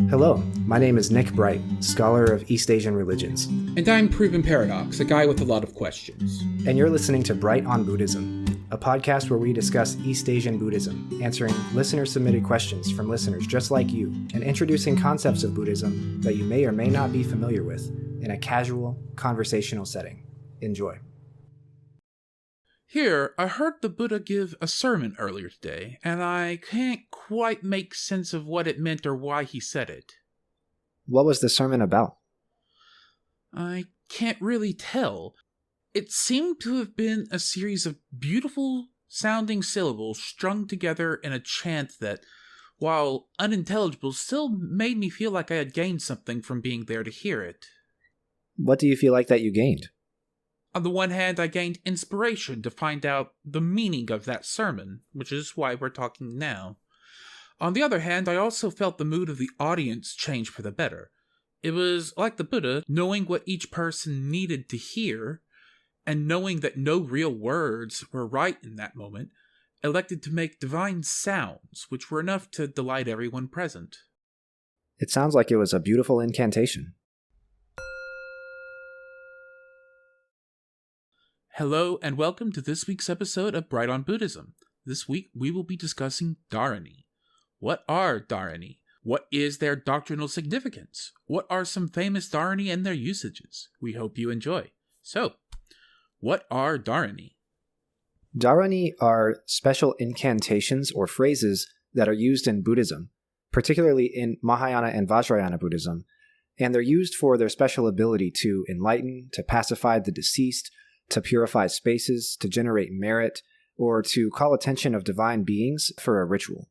Hello, my name is Nick Bright, scholar of East Asian religions. And I'm Proven Paradox, a guy with a lot of questions. And you're listening to Bright on Buddhism, a podcast where we discuss East Asian Buddhism, answering listener-submitted questions from listeners just like you, and introducing concepts of Buddhism that you may or may not be familiar with in a casual, conversational setting. Enjoy. Here, I heard the Buddha give a sermon earlier today, and I can't quite make sense of what it meant or why he said it. What was the sermon about? I can't really tell. It seemed to have been a series of beautiful sounding syllables strung together in a chant that, while unintelligible, still made me feel like I had gained something from being there to hear it. What do you feel like that you gained? On the one hand, I gained inspiration to find out the meaning of that sermon, which is why we're talking now. On the other hand, I also felt the mood of the audience change for the better. It was like the Buddha knowing what each person needed to hear, and knowing that no real words were right in that moment, elected to make divine sounds, which were enough to delight everyone present. It sounds like it was a beautiful incantation. Hello, and welcome to this week's episode of Bright on Buddhism. This week, we will be discussing dharani. What are dharani? What is their doctrinal significance? What are some famous dharani and their usages? We hope you enjoy. So, what are dharani? Dharani are special incantations or phrases that are used in Buddhism, particularly in Mahayana and Vajrayana Buddhism, and they're used for their special ability to enlighten, to pacify the deceased, to purify spaces, to generate merit, or to call attention of divine beings for a ritual.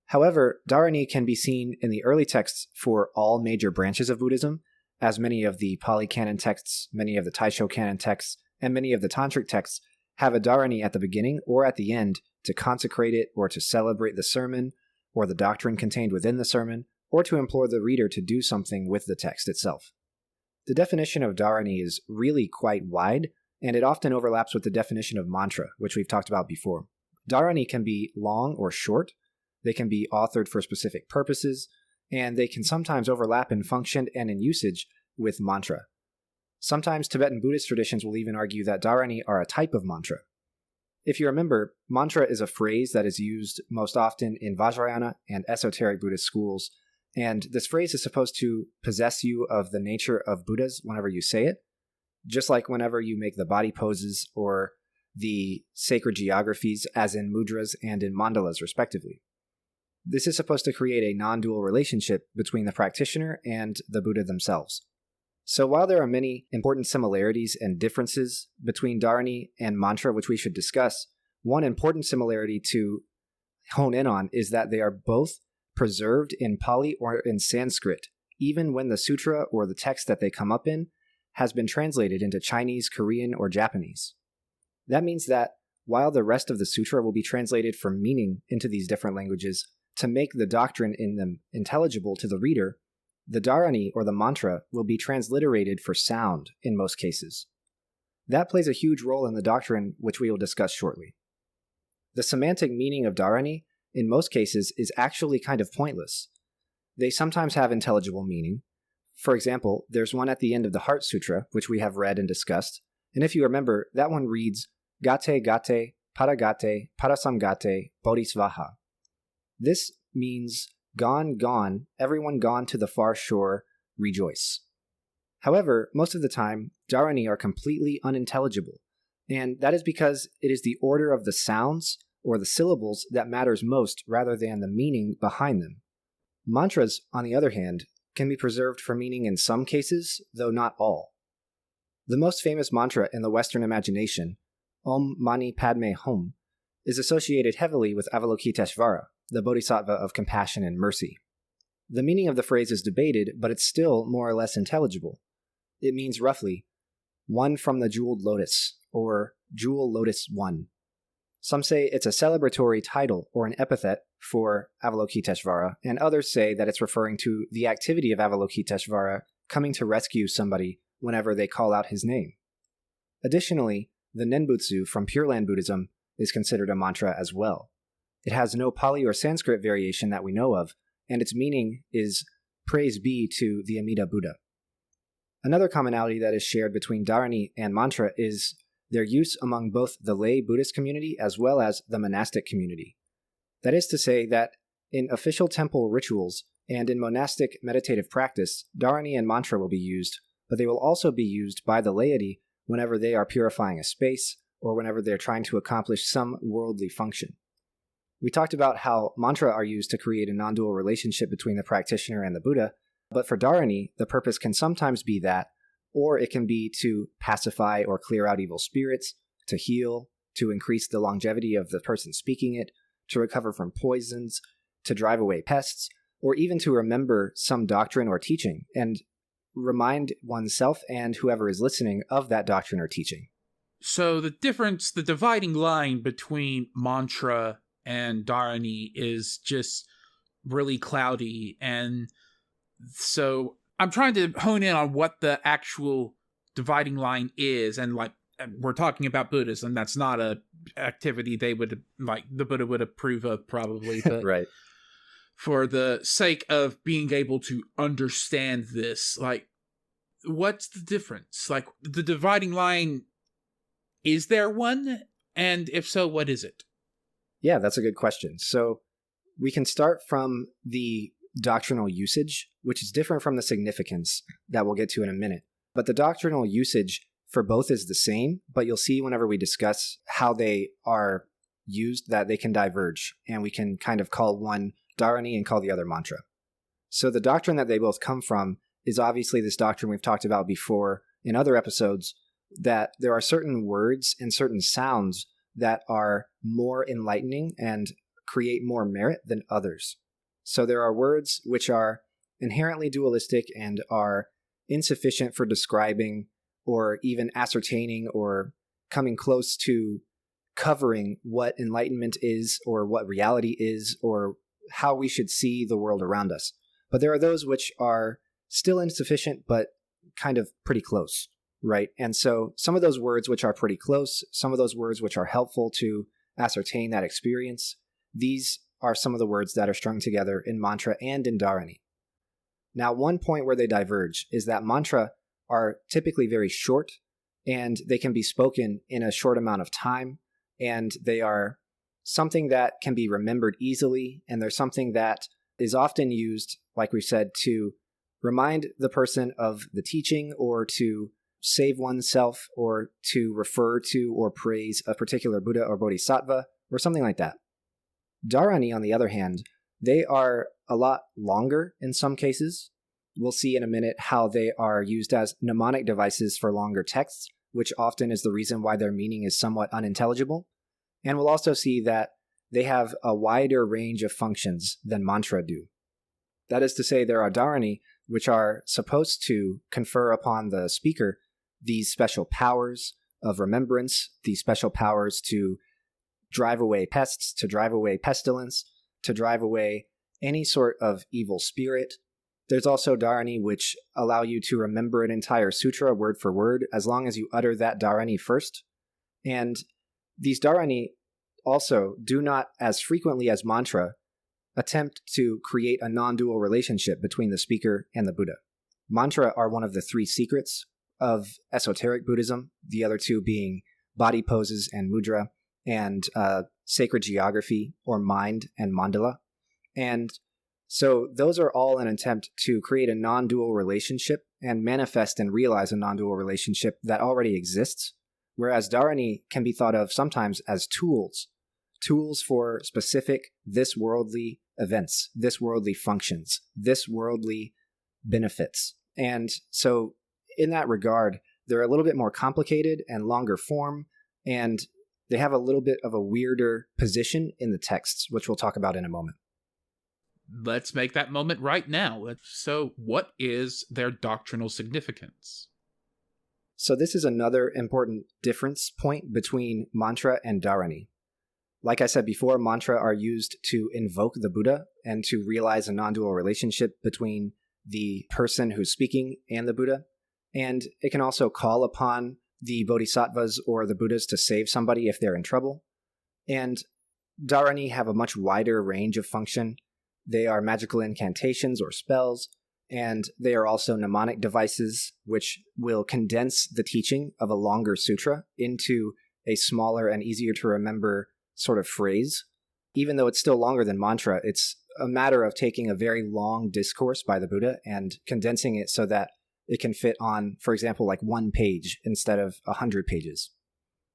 However, dharani can be seen in the early texts for all major branches of Buddhism, as many of the Pali Canon texts, many of the Taisho Canon texts, and many of the Tantric texts have a dharani at the beginning or at the end to consecrate it or to celebrate the sermon or the doctrine contained within the sermon, or to implore the reader to do something with the text itself. The definition of dharani is really quite wide, and it often overlaps with the definition of mantra, which we've talked about before. Dharani can be long or short, they can be authored for specific purposes, and they can sometimes overlap in function and in usage with mantra. Sometimes Tibetan Buddhist traditions will even argue that dharani are a type of mantra. If you remember, mantra is a phrase that is used most often in Vajrayana and esoteric Buddhist schools, and this phrase is supposed to possess you of the nature of Buddhas whenever you say it, just like whenever you make the body poses or the sacred geographies, as in mudras and in mandalas, respectively. This is supposed to create a non-dual relationship between the practitioner and the Buddha themselves. So while there are many important similarities and differences between dharani and mantra, which we should discuss, one important similarity to hone in on is that they are both preserved in Pali or in Sanskrit, even when the sutra or the text that they come up in has been translated into Chinese, Korean, or Japanese. That means that while the rest of the sutra will be translated for meaning into these different languages to make the doctrine in them intelligible to the reader, the dharani or the mantra will be transliterated for sound in most cases. That plays a huge role in the doctrine, which we will discuss shortly. The semantic meaning of dharani, in most cases, is actually kind of pointless. They sometimes have intelligible meaning. For example, there's one at the end of the Heart Sutra, which we have read and discussed, and if you remember, that one reads, Gate gate, paragate, parasamgate, bodhisvaha. This means, gone, gone, everyone gone to the far shore, rejoice. However, most of the time, dharani are completely unintelligible, and that is because it is the order of the sounds, or the syllables, that matters most rather than the meaning behind them. Mantras, on the other hand, can be preserved for meaning in some cases, though not all. The most famous mantra in the Western imagination, Om Mani Padme Hum, is associated heavily with Avalokiteshvara, the bodhisattva of compassion and mercy. The meaning of the phrase is debated, but it's still more or less intelligible. It means roughly, one from the jeweled lotus, or jewel lotus one. Some say it's a celebratory title or an epithet for Avalokiteshvara, and others say that it's referring to the activity of Avalokiteshvara coming to rescue somebody whenever they call out his name. Additionally, the Nenbutsu from Pure Land Buddhism is considered a mantra as well. It has no Pali or Sanskrit variation that we know of, and its meaning is praise be to the Amida Buddha. Another commonality that is shared between dharani and mantra is their use among both the lay Buddhist community as well as the monastic community. That is to say that in official temple rituals and in monastic meditative practice, dharani and mantra will be used, but they will also be used by the laity whenever they are purifying a space or whenever they're trying to accomplish some worldly function. We talked about how mantra are used to create a non-dual relationship between the practitioner and the Buddha, but for dharani, the purpose can sometimes be that, or it can be to pacify or clear out evil spirits, to heal, to increase the longevity of the person speaking it, to recover from poisons, to drive away pests, or even to remember some doctrine or teaching and remind oneself and whoever is listening of that doctrine or teaching. So the dividing line between mantra and dharani is just really cloudy, and so I'm trying to hone in on what the actual dividing line is, and we're talking about Buddhism. That's not a activity they would the Buddha would approve of, probably, but Right. For the sake of being able to understand this, what's the difference? The dividing line, is there one? And if so, what is it? Yeah, that's a good question. So we can start from the doctrinal usage, which is different from the significance that we'll get to in a minute. But the doctrinal usage for both is the same, but you'll see whenever we discuss how they are used that they can diverge, and we can kind of call one dharani and call the other mantra. So the doctrine that they both come from is obviously this doctrine we've talked about before in other episodes, that there are certain words and certain sounds that are more enlightening and create more merit than others. So there are words which are inherently dualistic and are insufficient for describing or even ascertaining or coming close to covering what enlightenment is or what reality is or how we should see the world around us. But there are those which are still insufficient but kind of pretty close, right? And so some of those words which are pretty close, some of those words which are helpful to ascertain that experience, these are some of the words that are strung together in mantra and in dharani. Now, one point where they diverge is that mantra are typically very short, and they can be spoken in a short amount of time, and they are something that can be remembered easily, and they're something that is often used, like we said, to remind the person of the teaching or to save oneself or to refer to or praise a particular Buddha or Bodhisattva or something like that. Dharani, on the other hand, they are a lot longer in some cases. We'll see in a minute how they are used as mnemonic devices for longer texts, which often is the reason why their meaning is somewhat unintelligible. And we'll also see that they have a wider range of functions than mantra do. That is to say, there are dharani, which are supposed to confer upon the speaker these special powers of remembrance, these special powers to drive away pests, to drive away pestilence, to drive away any sort of evil spirit. There's also dharani, which allow you to remember an entire sutra word for word, as long as you utter that dharani first. And these dharani also do not, as frequently as mantra, attempt to create a non-dual relationship between the speaker and the Buddha. Mantra are one of the three secrets of esoteric Buddhism, the other two being body poses and mudra, and sacred geography or mind and mandala. And so those are all an attempt to create a non-dual relationship and manifest and realize a non-dual relationship that already exists, whereas dharani can be thought of sometimes as tools for specific this-worldly events, this-worldly functions, this-worldly benefits. And so in that regard, they're a little bit more complicated and longer form, and they have a little bit of a weirder position in the texts, which we'll talk about in a moment. Let's make that moment right now. So what is their doctrinal significance? So this is another important difference point between mantra and dharani. Like I said before, mantra are used to invoke the Buddha and to realize a non-dual relationship between the person who's speaking and the Buddha. And it can also call upon the bodhisattvas or the Buddhas to save somebody if they're in trouble. And dharani have a much wider range of function. They are magical incantations or spells, and they are also mnemonic devices which will condense the teaching of a longer sutra into a smaller and easier to remember sort of phrase. Even though it's still longer than mantra, it's a matter of taking a very long discourse by the Buddha and condensing it so that it can fit on, for example, like 1 page instead of 100 pages.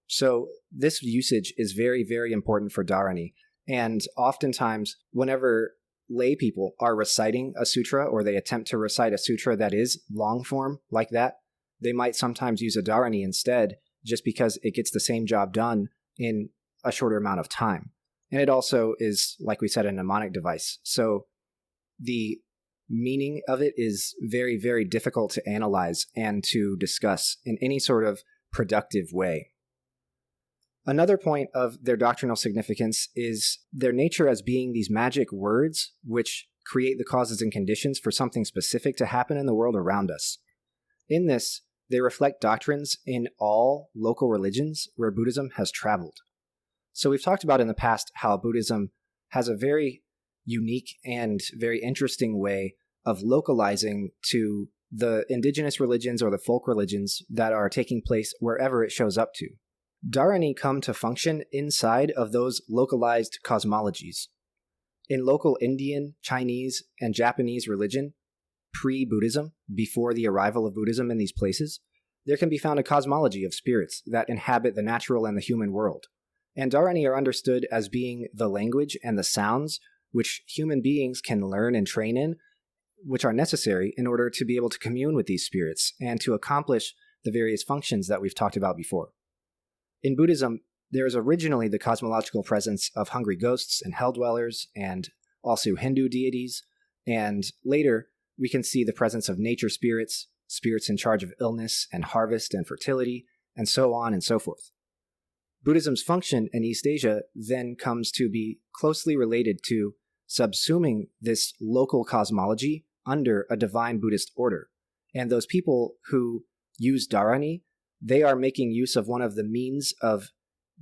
So this usage is very, very important for dharani. And oftentimes, whenever lay people are reciting a sutra or they attempt to recite a sutra that is long form like that, they might sometimes use a dharani instead just because it gets the same job done in a shorter amount of time. And it also is, like we said, a mnemonic device. So the meaning of it is very, very difficult to analyze and to discuss in any sort of productive way. Another point of their doctrinal significance is their nature as being these magic words which create the causes and conditions for something specific to happen in the world around us. In this, they reflect doctrines in all local religions where Buddhism has traveled. So we've talked about in the past how Buddhism has a very unique and very interesting way of localizing to the indigenous religions or the folk religions that are taking place wherever it shows up to. Dharani come to function inside of those localized cosmologies. In local Indian, Chinese, and Japanese religion, pre-Buddhism, before the arrival of Buddhism in these places, there can be found a cosmology of spirits that inhabit the natural and the human world. And dharani are understood as being the language and the sounds which human beings can learn and train in, which are necessary in order to be able to commune with these spirits and to accomplish the various functions that we've talked about before. In Buddhism, there is originally the cosmological presence of hungry ghosts and hell-dwellers, and also Hindu deities, and later we can see the presence of nature spirits, spirits in charge of illness and harvest and fertility, and so on and so forth. Buddhism's function in East Asia then comes to be closely related to subsuming this local cosmology under a divine Buddhist order. And those people who use dharani, they are making use of one of the means of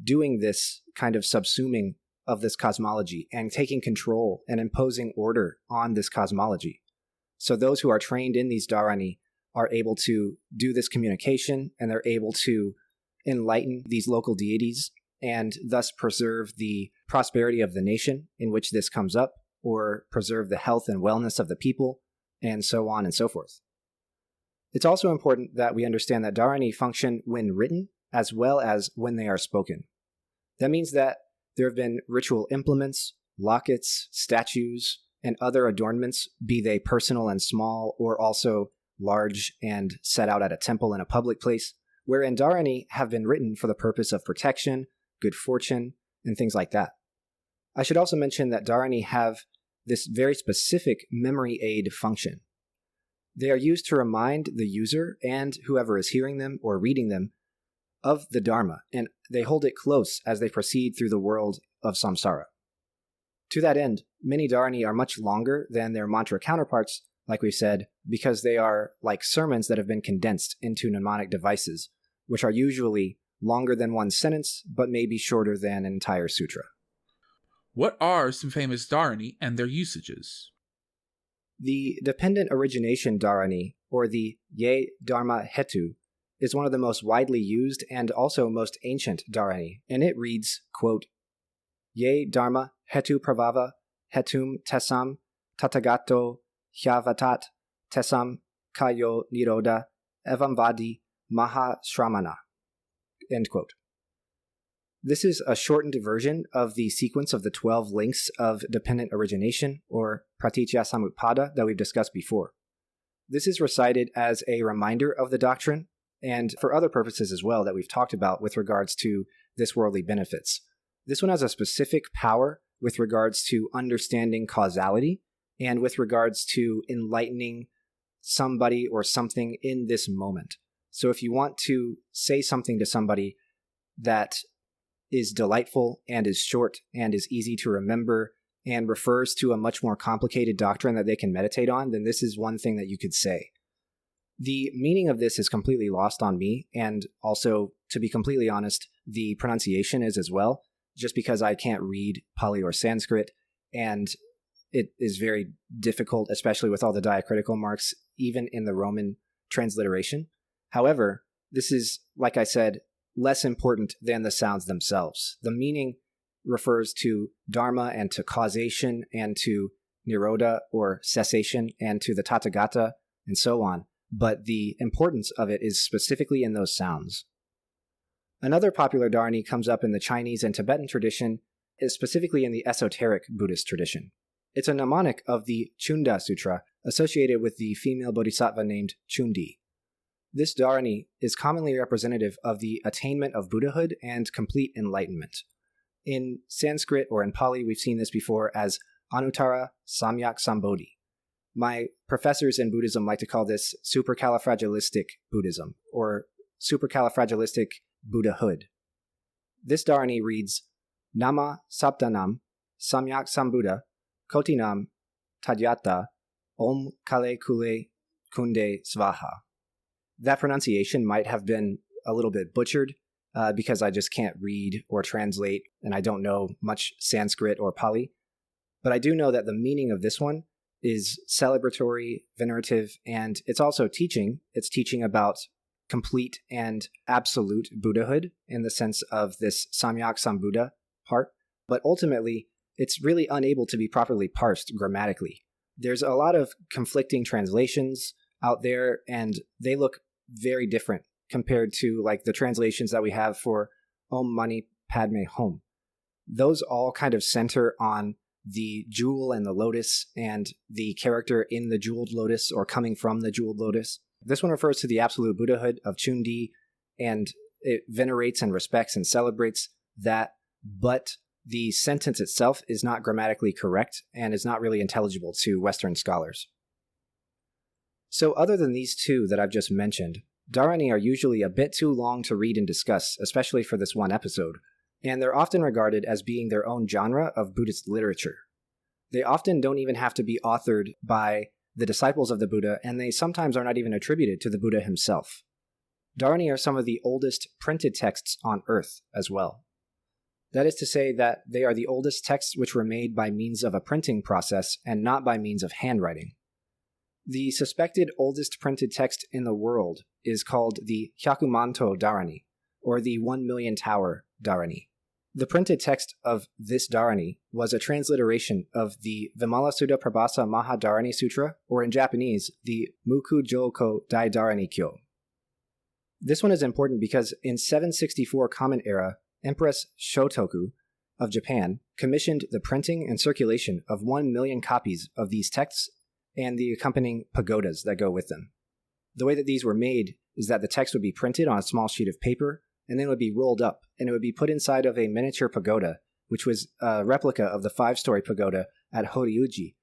doing this kind of subsuming of this cosmology and taking control and imposing order on this cosmology. So those who are trained in these dharani are able to do this communication, and they're able to enlighten these local deities and thus preserve the prosperity of the nation in which this comes up, or preserve the health and wellness of the people, and so on and so forth. It's also important that we understand that dharani function when written as well as when they are spoken. That means that there have been ritual implements, lockets, statues, and other adornments, be they personal and small, or also large and set out at a temple in a public place, wherein dharani have been written for the purpose of protection, good fortune, and things like that. I should also mention that dharani have this very specific memory aid function. They are used to remind the user and whoever is hearing them or reading them of the Dharma, and they hold it close as they proceed through the world of samsara. To that end, many dharani are much longer than their mantra counterparts, like we said, because they are like sermons that have been condensed into mnemonic devices, which are usually longer than one sentence, but maybe shorter than an entire sutra. What are some famous dharani and their usages? The dependent origination dharani, or the Ye Dharma Hetu, is one of the most widely used and also most ancient dharani, and it reads, quote, Ye Dharma Hetu Pravava Hetum Tesam Tatagato Hyavatat Tesam Kayo Niroda Evamvadi Maha Shramana, end quote. This is a shortened version of the sequence of the 12 links of dependent origination, or pratitya samutpada, that we've discussed before. This is recited as a reminder of the doctrine, and for other purposes as well that we've talked about with regards to this worldly benefits. This one has a specific power with regards to understanding causality, and with regards to enlightening somebody or something in this moment. So if you want to say something to somebody that is delightful and is short and is easy to remember and refers to a much more complicated doctrine that they can meditate on, then this is one thing that you could say. The meaning of this is completely lost on me, and also, to be completely honest, the pronunciation is as well, just because I can't read Pali or Sanskrit, and it is very difficult, especially with all the diacritical marks, even in the Roman transliteration. However, this is, like I said, less important than the sounds themselves. The meaning refers to dharma and to causation and to nirodha or cessation and to the tathagata and so on. But the importance of it is specifically in those sounds. Another popular dharani comes up in the Chinese and Tibetan tradition, is specifically in the esoteric Buddhist tradition. It's a mnemonic of the Chunda Sutra associated with the female bodhisattva named Chundi. This dharani is commonly representative of the attainment of Buddhahood and complete enlightenment. In Sanskrit or in Pali, we've seen this before as Anuttara Samyak Sambodhi. My professors in Buddhism like to call this supercalifragilistic Buddhism, or supercalifragilistic Buddhahood. This dharani reads, Nama Saptanam Samyak Sambuddha Kotinam Tadyata Om Kale Kule Kunde Svaha. That pronunciation might have been a little bit butchered because I just can't read or translate, and I don't know much Sanskrit or Pali. But I do know that the meaning of this one is celebratory, venerative, and it's also teaching. It's teaching about complete and absolute Buddhahood in the sense of this Samyak Sambuddha part. But ultimately, it's really unable to be properly parsed grammatically. There's a lot of conflicting translations out there, and they look very different compared to like the translations that we have for Om Mani Padme Hum. Those all kind of center on the jewel and the lotus and the character in the jeweled lotus or coming from the jeweled lotus. This one refers to the absolute Buddhahood of Chundi, and it venerates and respects and celebrates that, but the sentence itself is not grammatically correct and is not really intelligible to Western scholars. So other than these two that I've just mentioned, dharani are usually a bit too long to read and discuss, especially for this one episode, and they're often regarded as being their own genre of Buddhist literature. They often don't even have to be authored by the disciples of the Buddha, and they sometimes are not even attributed to the Buddha himself. Dharani are some of the oldest printed texts on earth as well. That is to say that they are the oldest texts which were made by means of a printing process and not by means of handwriting. The suspected oldest printed text in the world is called the Hyakumanto Dharani, or the 1 Million Tower Dharani. The printed text of this dharani was a transliteration of the Vimalasutta Prabhasa Mahadharani Sutra, or in Japanese, the Mukujoko Dai Dharani Kyo. This one is important because in 764 Common Era, Empress Shotoku of Japan commissioned the printing and circulation of 1 million copies of these texts and the accompanying pagodas that go with them. The way that these were made is that the text would be printed on a small sheet of paper, and then it would be rolled up, and it would be put inside of a miniature pagoda, which was a replica of the 5-story pagoda at Horyuji,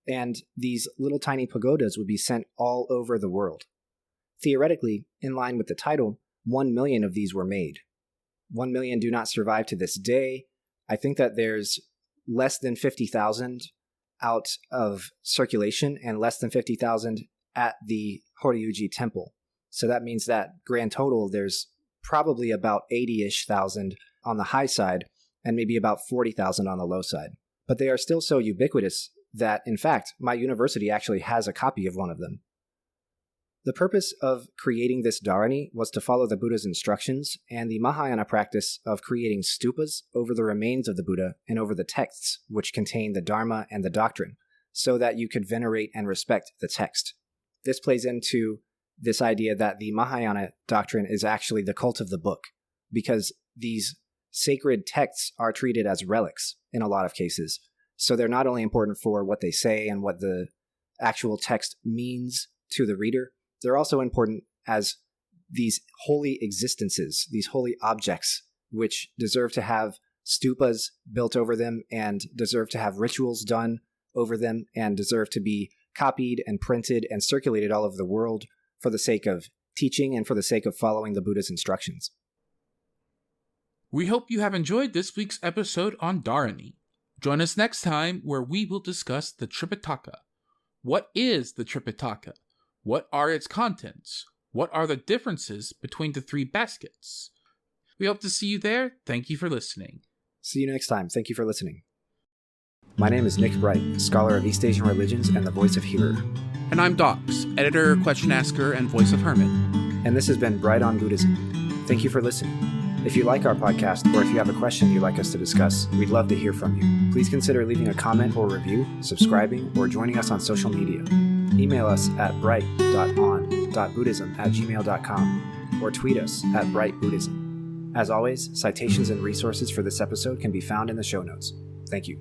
and these little tiny pagodas would be sent all over the world. Theoretically, in line with the title, 1 million of these were made. 1 million do not survive to this day. I think that there's less than 50,000 out of circulation and less than 50,000 at the Horyuji temple. So that means that grand total, there's probably about 80-ish thousand on the high side and maybe about 40,000 on the low side. But they are still so ubiquitous that, in fact, my university actually has a copy of one of them. The purpose of creating this dharani was to follow the Buddha's instructions and the Mahayana practice of creating stupas over the remains of the Buddha and over the texts which contain the Dharma and the doctrine, so that you could venerate and respect the text. This plays into this idea that the Mahayana doctrine is actually the cult of the book, because these sacred texts are treated as relics in a lot of cases. So they're not only important for what they say and what the actual text means to the reader, they're also important as these holy existences, these holy objects, which deserve to have stupas built over them and deserve to have rituals done over them and deserve to be copied and printed and circulated all over the world for the sake of teaching and for the sake of following the Buddha's instructions. We hope you have enjoyed this week's episode on Dharani. Join us next time where we will discuss the Tripitaka. What is the Tripitaka? What are its contents? What are the differences between the 3 baskets? We hope to see you there. Thank you for listening. See you next time. Thank you for listening. My name is Nick Bright, scholar of East Asian religions and the voice of Hearer. And I'm Docs, editor, question asker, and voice of Herman. And this has been Bright on Buddhism. Thank you for listening. If you like our podcast, or if you have a question you'd like us to discuss, we'd love to hear from you. Please consider leaving a comment or review, subscribing, or joining us on social media. Email us at bright.on.buddhism@gmail.com or tweet us at brightbuddhism. As always, citations and resources for this episode can be found in the show notes. Thank you.